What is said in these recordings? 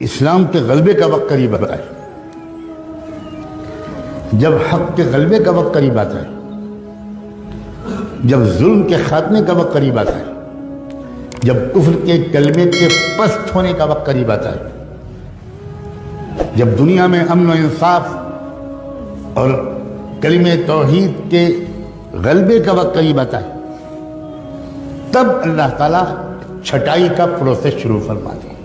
اسلام کے غلبے کا وقت قریب آتا ہے، جب حق کے غلبے کا وقت قریب آتا ہے، جب ظلم کے خاتمے کا وقت قریب آتا ہے، جب کفر کے کلمے کے پست ہونے کا وقت قریب آتا ہے، جب دنیا میں امن و انصاف اور کلمہ توحید کے غلبے کا وقت قریب آتا ہے، تب اللہ تعالیٰ چھٹائی کا پروسیس شروع فرماتے ہیں۔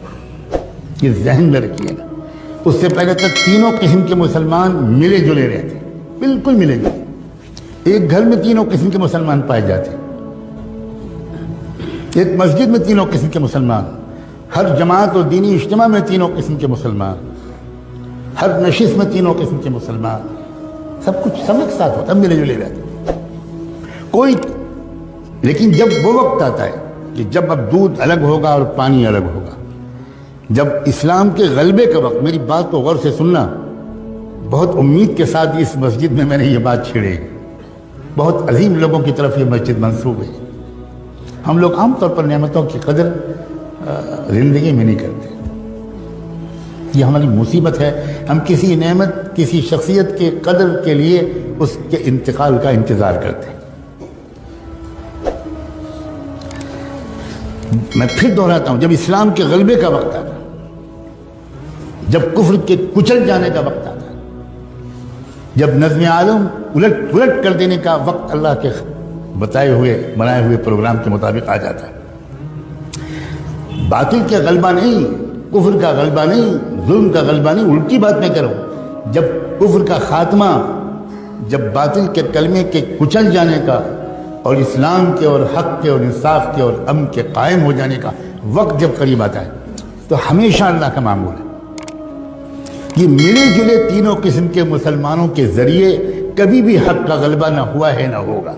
یہ ذہن میں رکھیے گا، اس سے پہلے تک تینوں قسم کے مسلمان ملے جلے رہتے، بالکل ملے جلے، ایک گھر میں تینوں قسم کے مسلمان پائے جاتے، ایک مسجد میں تینوں قسم کے مسلمان، ہر جماعت اور دینی اجتماع میں تینوں قسم کے مسلمان، ہر نشست میں تینوں قسم کے مسلمان، سب کچھ سب ایک ساتھ ہوتا، ملے جلے رہتے کوئی۔ لیکن جب وہ وقت آتا ہے کہ جب اب دودھ الگ ہوگا اور پانی الگ ہوگا، جب اسلام کے غلبے کا وقت، میری بات کو غور سے سننا، بہت امید کے ساتھ اس مسجد میں میں نے یہ بات چھیڑی، بہت عظیم لوگوں کی طرف یہ مسجد منسوب ہے۔ ہم لوگ عام طور پر نعمتوں کی قدر زندگی میں نہیں کرتے، یہ ہماری مصیبت ہے۔ ہم کسی نعمت، کسی شخصیت کے قدر کے لیے اس کے انتقال کا انتظار کرتے ہیں۔ میں پھر دہراتا ہوں، جب اسلام کے غلبے کا وقت آتا ہے، جب کفر کے کچل جانے کا وقت آتا ہے، جب نظم عالم الٹ پلٹ کر دینے کا وقت اللہ کے بنائے ہوئے پروگرام کے مطابق آ جاتا ہے، باطل کا غلبہ نہیں، کفر کا غلبہ نہیں، ظلم کا غلبہ نہیں، الٹی بات میں کروں، جب کفر کا خاتمہ، جب باطل کے کلمے کے کچل جانے کا اور اسلام کے اور حق کے اور انصاف کے اور امن کے قائم ہو جانے کا وقت جب قریب آتا ہے، تو ہمیشہ اللہ کا معمول ہے یہ ملے جلے تینوں قسم کے مسلمانوں کے ذریعے کبھی بھی حق کا غلبہ نہ ہوا ہے نہ ہوگا۔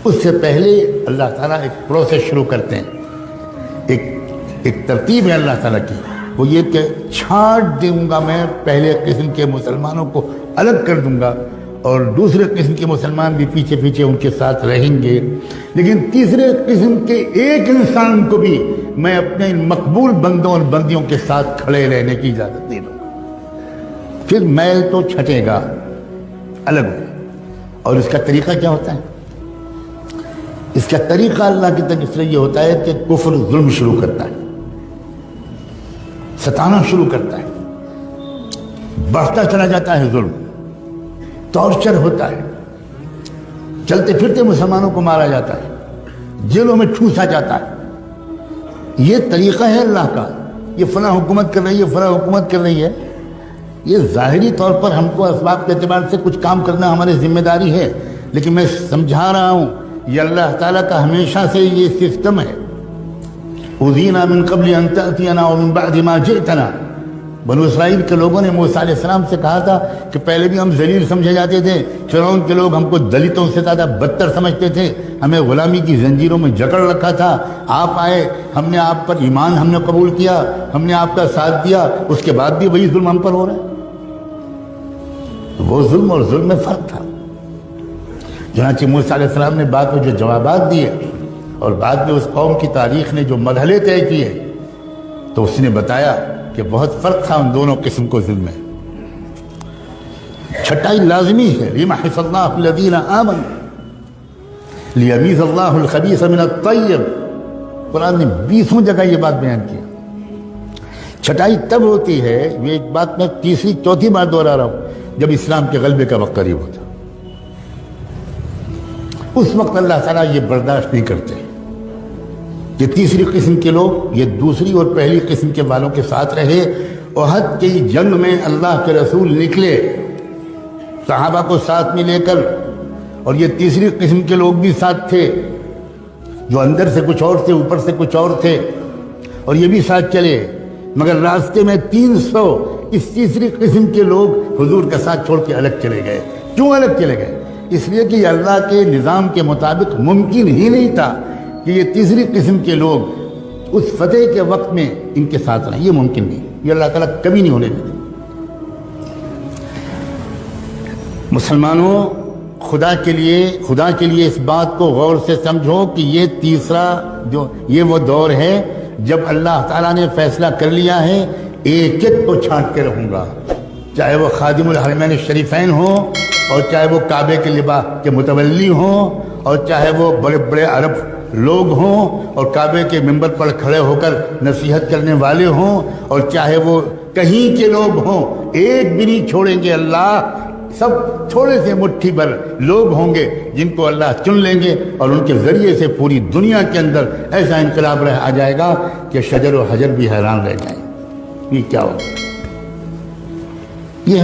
اس سے پہلے اللہ تعالیٰ ایک پروسیس شروع کرتے ہیں، ایک ترتیب ہے اللہ تعالیٰ کی، وہ یہ کہ چھانٹ دوں گا میں، پہلے قسم کے مسلمانوں کو الگ کر دوں گا اور دوسرے قسم کے مسلمان بھی پیچھے پیچھے ان کے ساتھ رہیں گے، لیکن تیسرے قسم کے ایک انسان کو بھی میں اپنے مقبول بندوں اور بندیوں کے ساتھ کھڑے رہنے کی اجازت نہیں دوں گا۔ پھر میل تو چھٹے گا، الگ ہو۔ اور اس کا طریقہ کیا ہوتا ہے؟ اس کا طریقہ اللہ کی طرف سے یہ ہوتا ہے کہ کفر ظلم شروع کرتا ہے، ستانا شروع کرتا ہے، بڑھتا چلا جاتا ہے ظلم، ٹارچر ہوتا ہے، چلتے پھرتے مسلمانوں کو مارا جاتا ہے، جیلوں میں ٹھوسا جاتا ہے۔ یہ طریقہ ہے اللہ کا، یہ فلاں حکومت کر رہی ہے، فلاں حکومت کر رہی ہے، یہ ظاہری طور پر ہم کو اسباب کے اعتبار سے کچھ کام کرنا ہماری ذمہ داری ہے، لیکن میں سمجھا رہا ہوں یہ اللہ تعالیٰ کا ہمیشہ سے یہ سسٹم ہے۔ اُذِينَا مِن قَبْلِ أَن تَأْتِيَنَا وَمِن بَعْدِ مَا جِئْتَنَا، بنو اسرائیل کے لوگوں نے موسیٰ علیہ السلام سے کہا تھا کہ پہلے بھی ہم ذلیل سمجھے جاتے تھے، فرعون کے لوگ ہم کو دلتوں سے زیادہ بدتر سمجھتے تھے، ہمیں غلامی کی زنجیروں میں جکڑ رکھا تھا، آپ آئے، ہم نے آپ پر ایمان ہم نے قبول کیا، ہم نے آپ کا ساتھ دیا، اس کے بعد بھی وہی ظلم ہم پر ہو رہا ہے۔ وہ ظلم اور ظلم میں فرق تھا۔ چنانچہ موسیٰ علیہ السلام نے بعد میں جو جوابات دیے اور بعد میں اس قوم کی تاریخ نے جو مرحلے طے کیے، تو اس نے بتایا کہ بہت فرق تھا ان دونوں قسم کو ظلم میں۔ چھٹائی لازمی ہے، لِيَمْحِصَ اللَّهُ الَّذِينَ آمَنُوا لِيَمِيزَ اللَّهُ الْخَبِيثَ مِنَ الطَّيِّبِ، قرآن نے 20 جگہ یہ بات بیان کی۔ چھٹائی تب ہوتی ہے، یہ ایک بات میں تیسری چوتھی بار دوہرا رہا ہوں، جب اسلام کے غلبے کا وقت قریب ہوتا، اس وقت اللہ تعالیٰ یہ برداشت نہیں کرتے کہ تیسری قسم کے لوگ یہ دوسری اور پہلی قسم کے والوں کے ساتھ رہے۔ احد کی جنگ میں اللہ کے رسول نکلے صحابہ کو ساتھ میں لے کر، اور یہ تیسری قسم کے لوگ بھی ساتھ تھے، جو اندر سے کچھ اور تھے، اوپر سے کچھ اور تھے، اور یہ بھی ساتھ چلے، مگر راستے میں 300 اس تیسری قسم کے لوگ حضور کا ساتھ چھوڑ کے الگ چلے گئے۔ کیوں الگ چلے گئے؟ اس لیے کہ اللہ کے نظام کے مطابق ممکن ہی نہیں تھا کہ یہ تیسری قسم کے لوگ اس فتح کے وقت میں ان کے ساتھ رہیں، یہ ممکن نہیں، یہ اللہ تعالیٰ کبھی نہیں ہونے دیتے۔ مسلمانوں، خدا کے لیے اس بات کو غور سے سمجھو کہ یہ تیسرا جو یہ وہ دور ہے جب اللہ تعالیٰ نے فیصلہ کر لیا ہے ایک ایک کو چھانٹ کے رہوں گا، چاہے وہ خادم الحرمین شریفین ہوں، اور چاہے وہ کعبے کے لباس کے متولی ہوں، اور چاہے وہ بڑے بڑے عرب لوگ ہوں اور کعبے کے ممبر پر کھڑے ہو کر نصیحت کرنے والے ہوں، اور چاہے وہ کہیں کے لوگ ہوں، ایک بھی نہیں چھوڑیں گے اللہ۔ سب تھوڑے سے مٹھی بھر لوگ ہوں گے جن کو اللہ چن لیں گے، اور ان کے ذریعے سے پوری دنیا کے اندر ایسا انقلاب آ جائے گا کہ شجر و حجر بھی حیران رہ جائیں۔ یہ کیا ہوگا؟ یہ